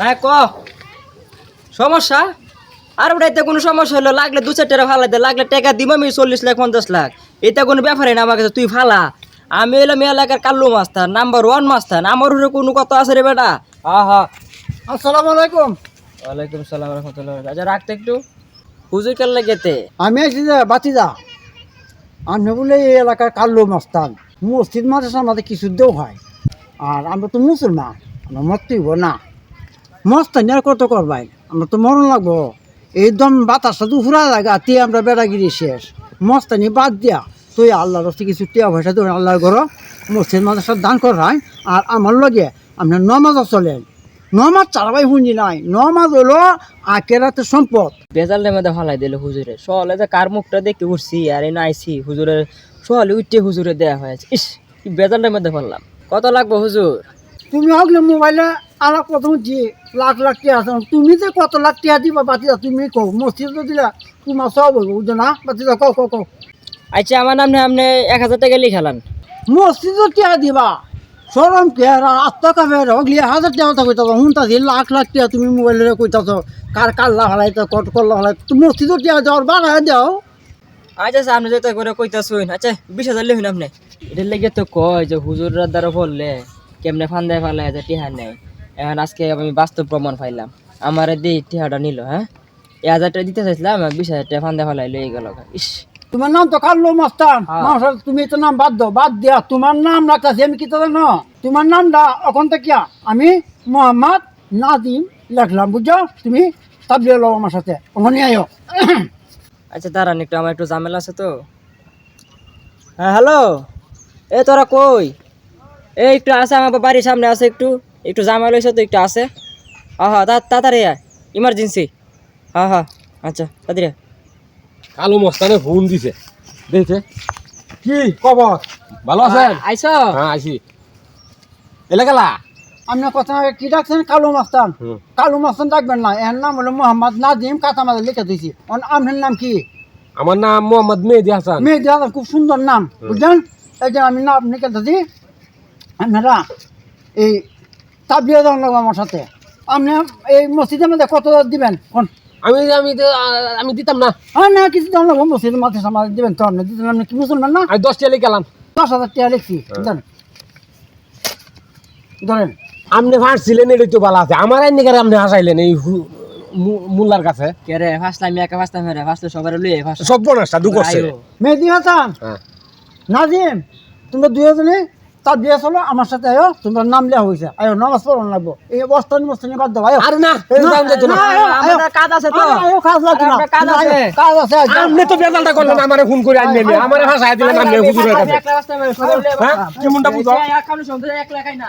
হ্যাঁ ক সমস্যা আর ওটাইতে কোনো সমস্যা হলো লাগলে 2-4 টাকা ফালাইতে লাগলে টাকা দিব আমি 40 লাখ 50 লাখ এটা কোনো ব্যাপারই না আমার কাছে তুই ফালা আমি এলাম এলাকার কাল্লু মাস্টার নাম্বার 1 মাস্টার আমার উপরে কোনো কথা আছে রে বেটা হ্যাঁ হ্যাঁ আসসালামু আলাইকুম। ওয়ালাইকুম সালাম রহমতুল্লাহ আচ্ছা রাখতে একটু হুজুর কেন লাগেতে আমি আছি যে বাতিদা আমি বলে এই এলাকার কাল্লু মাস্তান মসজিদ মাদ্রাসার মধ্যে কিছু দেও হয় আর আমরা তো মুসলমান আমরা মরতেইব না মস্তানি আর কত করবাই আমরা তো মরণ লাগবো একদম বাতাসটা দুপুরা লাগা তে আমরা বেড়াগিরি শেষ মস্তানি বাদ দিয়া তুই আল্লাহর রস্তে কিছু টিয়া পয়সা তুই আল্লাহর ঘর মসজিদ মাদ্রাসার দান করাই আর আমার লগে আপনার নমাজও চলেন নমাজ চালাবাই শুনি নাই নমাজ হলো আখেরাতের সম্পদ বেজালের মধ্যে ফালাই দিল হুজুরে সহলে যে কার মুখটা দেখে উঠছি আর এই নাইছি হুজুরের সহলে উঠে হুজুরে দেয়া হয়েছে ইস কি বেজালের মধ্যে ফেললাম কত লাগবে হুজুর তুমি হগলে মোবাইলে আলাপ প্রথম যে লাখ লাখ টিয়া আছে তুমি যে কত লাখ টিয়া দিবা বাতিদা তুমি কও মসজিদ দিলা তোমার সব হইব বুঝো না বাতিদা কও কও কও আচ্ছা আমার নাম আপনি 1000 টাকা লিখালান মসজিদ টিয়া দিবা সরম কে আত্মকাফের হগলি 1000 টিয়া কথা কইতাছ হুনতাছি লাখ লাখ টিয়া তুমি মোবাইলে কইতাছ কার কাল্লা হলাইতে কত করলা হলাই তুমি মসজিদ টিয়া দেওয়ার বাড়ায় দাও আচ্ছা আপনি যেটা করে কইতাছুন আচ্ছা 20000 লিখুন আপনি এটার লেগে তো কয় যে হুজুররা দ্বারা বললে কেমনে ফান্দায় ফালায় যে টিহা নেই এখন আজকে আমি বাস্তব প্রমাণ পাইলাম আমার দি টিহাটা নিল হ্যাঁ 1000 টাকা দিতে চাইছিলাম 20000 টাকা ফান্দায় ফালাই লয়ে গেল ইস তোমার নাম তো কাল্লু মাস্তান মাস্টার তুমি তো নাম বাদ দাও বাদ দিয়া তোমার নাম রাখতাছি আমি কি তো জানো তোমার নামটা এখন থেকে আমি মোহাম্মদ নাদিম লিখলাম বুঝছো তুমি তাবলিগ লও আমার সাথে ওখানে আয়ো আচ্ছা দাঁড়ান একটু আমার একটু ঝামেলা আছে তো হ্যাঁ হ্যালো এ তোরা কই এই একটু আছে আমার বাড়ির সামনে আছে একটু একটু ঝামেলা হয়েছে তো একটু আছে হ্যাঁ হ্যাঁ তাড়াতাড়ি ইমার্জেন্সি হ্যাঁ হ্যাঁ আচ্ছা তাড়াতাড়ি কালো মস্তানে ফোন দিছে দেখে কি খবর ভালো আছেন আইস হ্যাঁ আইসি এলাকালা আপনার কথা কি ডাকছেন কালু মাস্তান কালু মাস্তান ডাকবেন না এর নাম হলো মোহাম্মদ নাদিম কাতা মাঝে লিখে দিয়েছি আপনার নাম কি আমার নাম মোহাম্মদ মেহেদি হাসান মেয়েদের হাসান খুব সুন্দর নাম বুঝলেন এই যে আমি নাম লিখে দিয়েছি আপনারা এই তাবলিগ লাগবো আমার সাথে আপনি এই মসজিদের মধ্যে কত দিবেন আমি আমি আমি দিতাম না হ্যাঁ না কিছু দাম লাগবো মসজিদের মাঠে সামাল দিবেন তো আপনি দিতেন আপনি কি মুসলমান না আমি 10 টাকা লিখালাম 10,000 টাকা লিখছি ধরেন ধরেন আপনি ফাঁসছিলেন এটাই তো ভালো আছে আমার আইনি কারে আপনি হাসাইলেন এই মুল্লার কাছে কে রে ফার্স্ট টাইম একা ফার্স্ট টাইম রে ফার্স্ট সবার লইয়ে ফার্স্ট সব বনাসটা দু করছে মেহেদি হাসান হ্যাঁ নাজিম তোমরা দুজনে তার বিয়ে চলো আমার সাথে আয়ো তোমরা নাম লেওয়া হয়েছে আয়ো নামাজ পড়ন লাগবো এই বস্তানি মস্তানি বাদ দাও আয়ো আরে না এই যান যেত না আমাদের কাজ আছে তো আয়ো কাজ লাগবে না কাজ আছে কাজ আছে আপনি তো বেজালটা করলেন আমারে ফোন করে আনলেন আমারে ফাঁসাই দিলেন আপনি হুজুরের কাছে একলা ফার্স্ট টাইম সবার লইয়ে হ্যাঁ কেমনটা বুঝো একাউন্ট সব 1 লাখ না